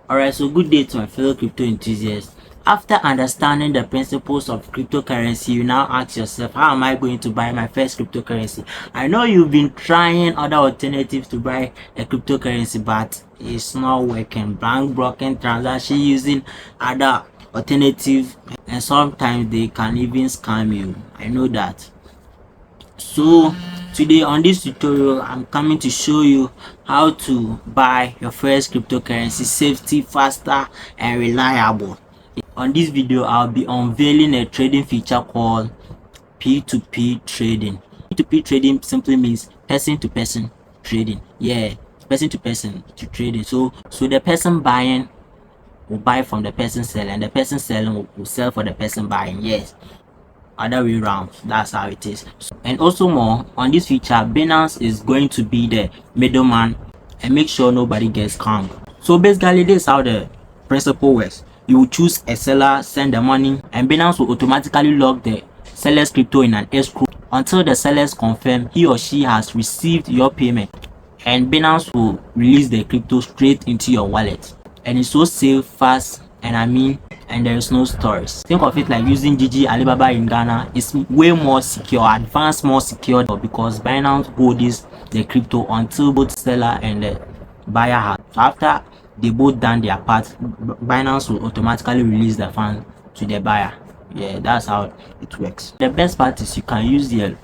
Alright, so good day to my fellow crypto enthusiasts. After understanding the principles of cryptocurrency, you now ask yourself, how am I going to buy my first cryptocurrency? I know you've been trying other alternatives to buy a cryptocurrency, but it's not working. Bank broken transaction using other alternatives, and sometimes they can even scam you. I know that. So today on this tutorial, I'm coming to show you how to buy your first cryptocurrency safety, faster and reliable. On this video, I'll be unveiling a trading feature called P2P trading. P2P trading simply means person to person trading. Yeah, person to person to trading. So the person buying will buy from the person selling, and the person selling will sell for the person buying. Yes, other way around, that's how it is. And also more on this feature, Binance is going to be the middleman and make sure nobody gets scammed. So basically, this is how the principle works. You will choose a seller, send the money, and Binance will automatically lock the seller's crypto in an escrow until the sellers confirm he or she has received your payment, and Binance will release the crypto straight into your wallet. And it's so safe, fast, and there is no storage. Think of it like using Gigi Alibaba in Ghana. It's way more secure, advanced, more secure, because Binance holds the crypto until both seller and the buyer have. So after they both done their part, Binance will automatically release the fund to the buyer. Yeah, that's how it works. The best part is you can use your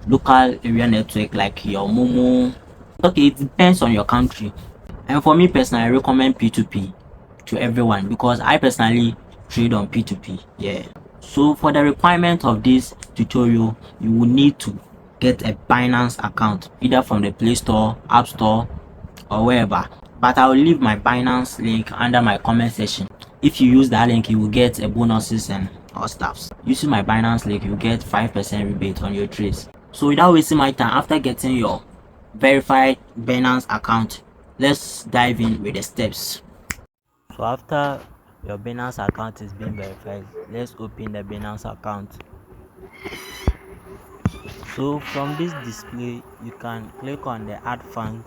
local area network like your Momo. Okay, it depends on your country. And for me personally, I recommend P2P to everyone because I personally trade on P2P. Yeah. So for the requirement of this tutorial, you will need to get a Binance account either from the Play Store, App Store, or wherever. But I will leave my Binance link under my comment section. If you use that link, you will get a bonuses and all stuffs. Using my Binance link, you get 5% rebate on your trades. So without wasting my time, after getting your verified Binance account, let's dive in with the steps. So after your Binance account is being verified, let's open the Binance account. So from this display, you can click on the add fund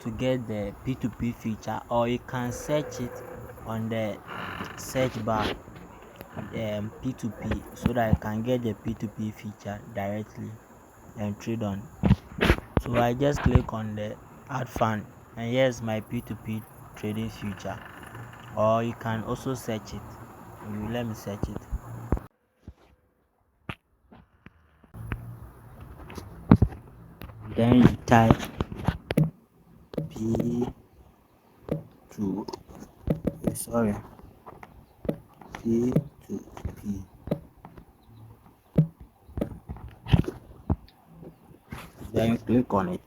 to get the P2P feature, or you can search it on the search bar, P2P, so that you can get the P2P feature directly and trade on. So I just click on the add fund, and here's my P2P trading future. Or you can also search it. Let me search it. Then you type P2 sorry P2P. Then you click on it.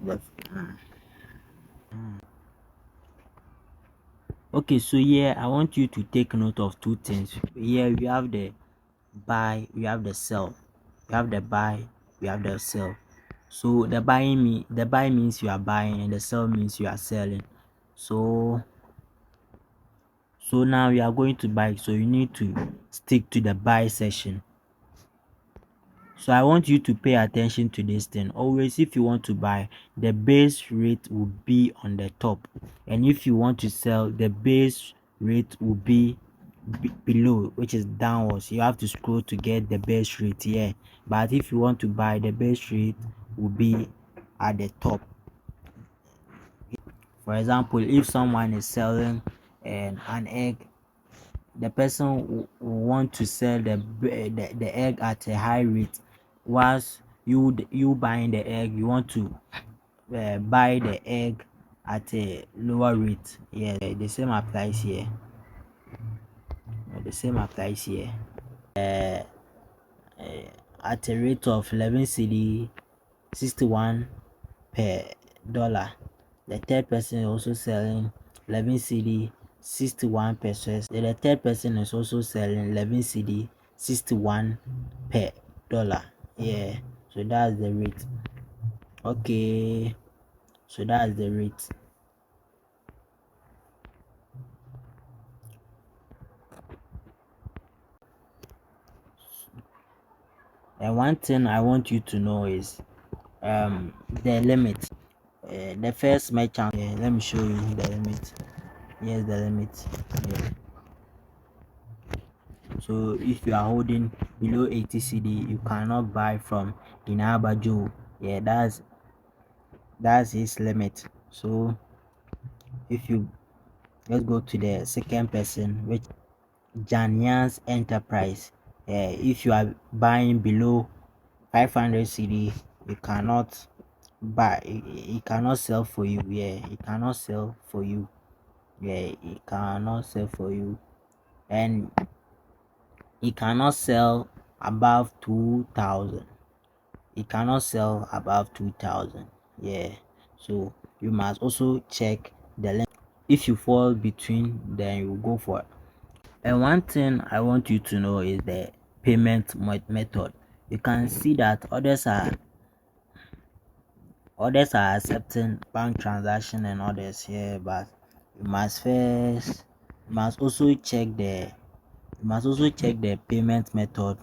Okay, so here I want you to take note of two things. Here we have the buy, we have the sell. We have the buy, we have the sell. So the buy means you are buying, and the sell means you are selling. So now you are going to buy, so you need to stick to the buy session. So I want you to pay attention to this thing. Always, if you want to buy, the base rate will be on the top, and if you want to sell, the base rate will be below, which is downwards. You have to scroll to get the base rate here. But if you want to buy, the base rate will be at the top. For example, if someone is selling an egg, the person will want to sell the egg at a high rate, whilst you buying the egg, you want to buy the egg at a lower rate. Yeah, the same applies here. The same applies here. At a rate of 11 cedi 61 per dollar. The third person is also selling 11 cedi 61 pesos. The third person is also selling 11 cedi 61 per dollar. Yeah, so that's the rate. Okay, so that's the rate. And one thing I want you to know is the limit. The first merchant, let me show you the limit. Here's the limit. Yeah. So if you are holding below 80 CD, you cannot buy from Inabajo. Yeah, that's his limit. So if you, let's go to the second person, which Janyan's Enterprise. If you are buying below 500 CD, you cannot buy, it cannot sell for you. Yeah, it cannot sell for you. Yeah, it cannot sell for you. And it cannot sell above 2,000. It cannot sell above 2,000. Yeah, so you must also check the length. If you fall between, then you go for it. And one thing I want you to know is the payment method. You can see that others are accepting bank transaction and others here, but you must first, you must also check the payment method.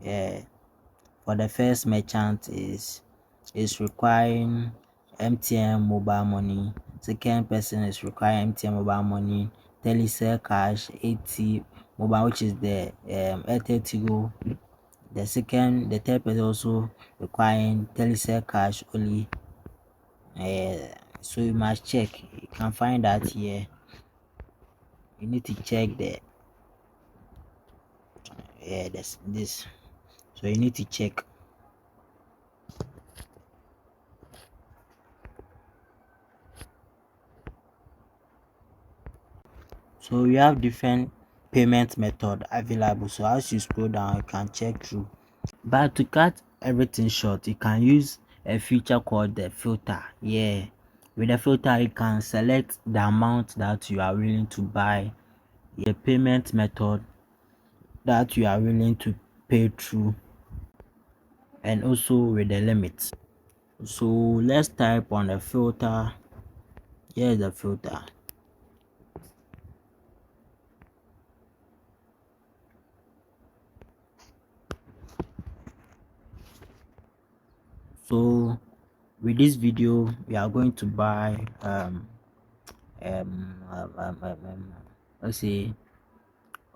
Yeah, for the first merchant is requiring MTN mobile money. Second person is requiring MTN mobile money, Telecel cash, 80 mobile, which is the Airtel Tigo. The third person also requiring Telecel cash only. So you must check. You can find that here. You need to check the this. So you need to check. So you have different payment method available. So as you scroll down, you can check through. But to cut everything short, you can use a feature called the filter. Yeah, with the filter, you can select the amount that you are willing to buy, the payment method that you are willing to pay through, and also with the limits. So let's type on the filter. Here's the filter. So with this video, we are going to buy um, um, um, um, um let's say,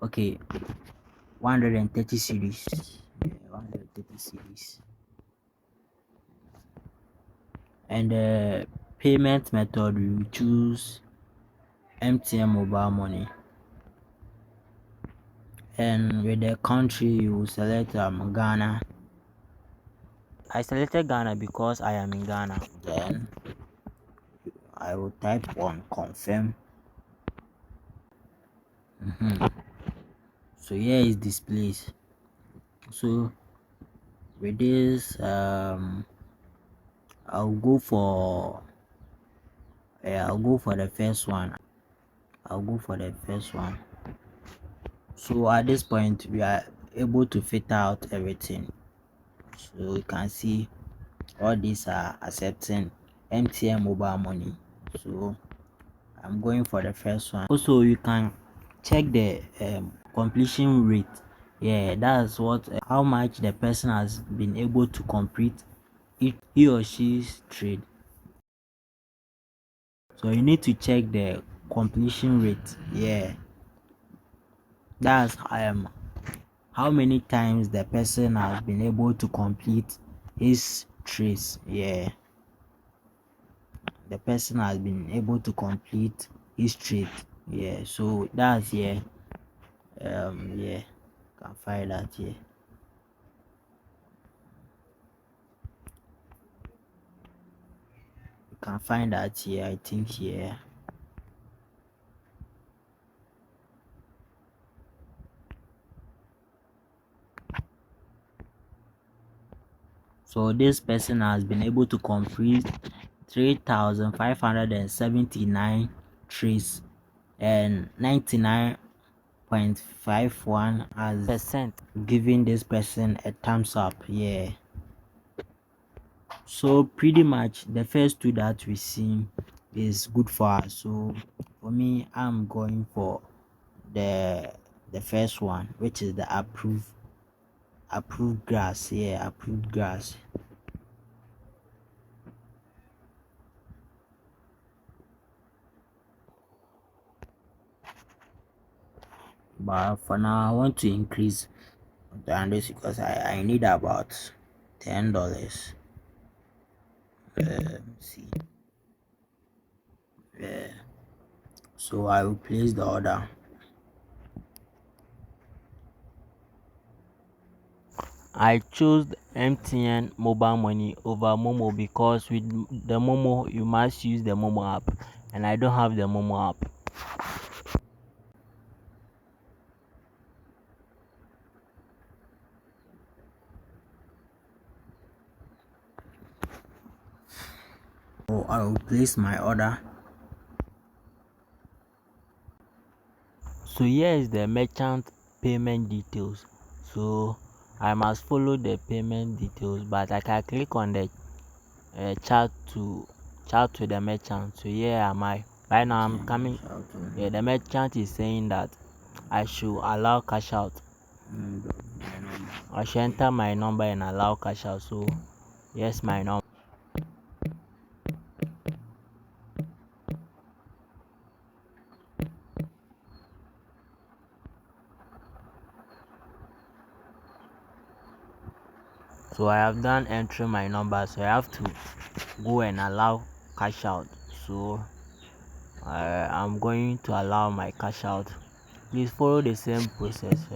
okay, 130 series. Yeah, 130 series. And the payment method, we choose MTN mobile money. And with the country, you select Ghana. I selected Ghana because I am in Ghana. Then I will type on confirm. So here is displays. So with this, I'll go for the first one. So at this point, we are able to filter out everything. So you can see all these are accepting MTN mobile money. So I'm going for the first one. Also, you can check the completion rate. Yeah, that's what how much the person has been able to complete he or she's trade. So you need to check the completion rate. Yeah, that's how many times the person has been able to complete his trades. Yeah, the person has been able to complete his trade. Yeah, so that's here. Yeah, can find that here. You can find that here, I think here. So this person has been able to complete 3,579 trees and 99.51 as percent, giving this person a thumbs up. Yeah, so pretty much the first two that we see is good for us. So for me, I'm going for the first one, which is the approved grass. Yeah, approved grass. but for now I want to increase this because I need about $10. See, so I will place the order. I chose MTN mobile money over Momo because with the Momo you must use the Momo app, and I don't have the Momo app. So I will place my order. So here is the merchant payment details. So I must follow the payment details, but I can click on the chat to the merchant. So here am I. Right now I'm coming. Yeah, the merchant is saying that I should allow cash out. I should enter my number and allow cash out. So yes, my number. So I have done entering my number. So I have to go and allow cash out. So I'm going to allow my cash out. Please follow the same process.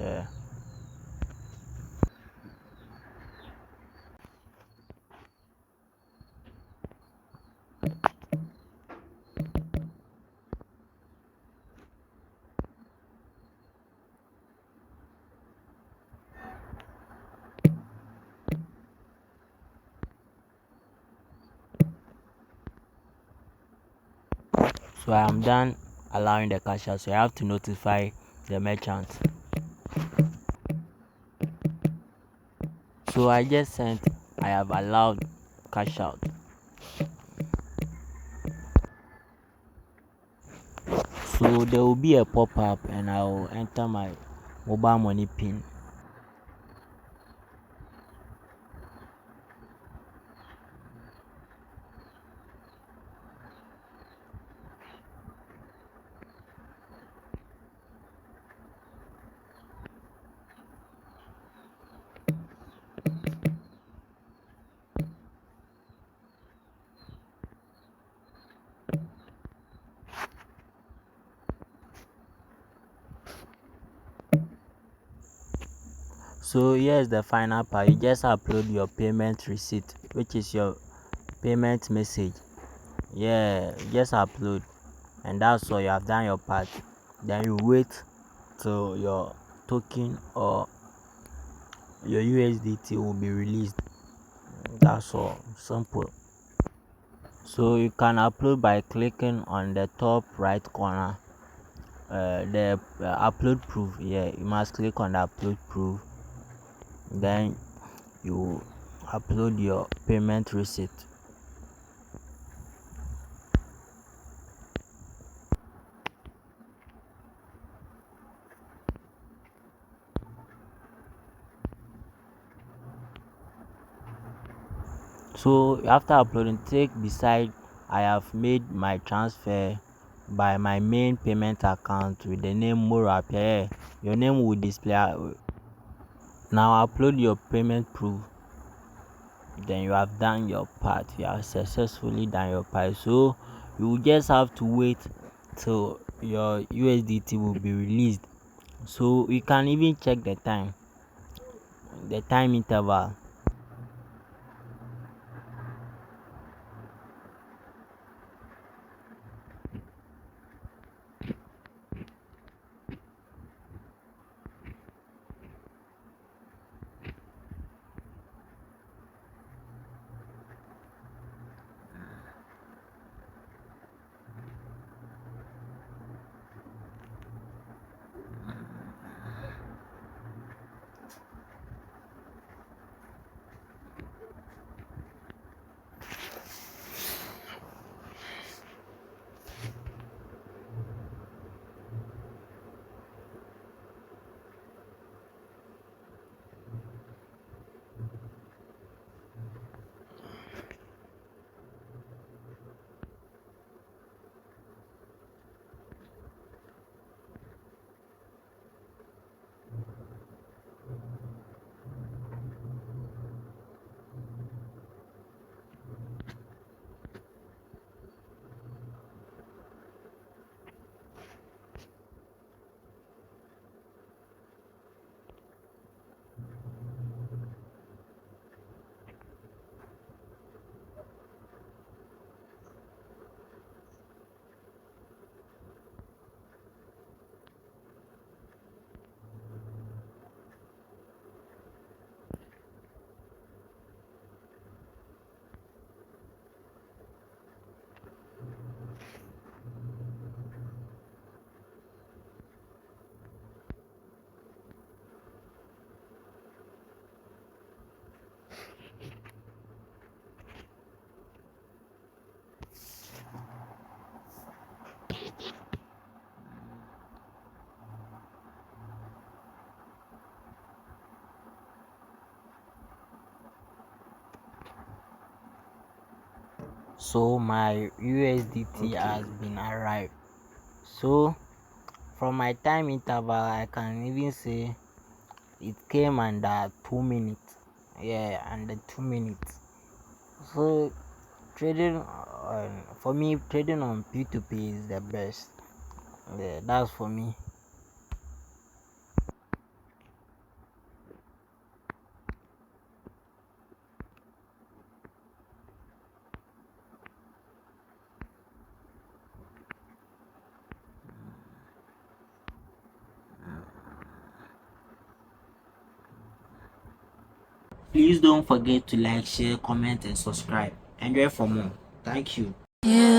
So I am done allowing the cash out. So I have to notify the merchant. So I just sent I have allowed cash out. So there will be a pop-up and I will enter my mobile money pin. So here's the final part. You just upload your payment receipt, which is your payment message. Yeah, just upload, and that's all. You have done your part. Then you wait till your token or your USDT will be released. That's all. Simple. So you can upload by clicking on the top right corner. The upload proof. Yeah, you must click on the upload proof. Then you upload your payment receipt. So after uploading, take beside I have made my transfer by my main payment account with the name Morap. Yeah, your name will display. Now upload your payment proof. Then you have done your part. You have successfully done your part. So you just have to wait till your USDT will be released. So you can even check the time interval. So my USDT has been arrived. So from my time interval, I can even say it came under 2 minutes. Yeah, under 2 minutes. So trading for me, trading on P2P is the best. Yeah, that's for me. Please don't forget to like, share, comment, and subscribe. Enjoy for more. Thank you. Yeah.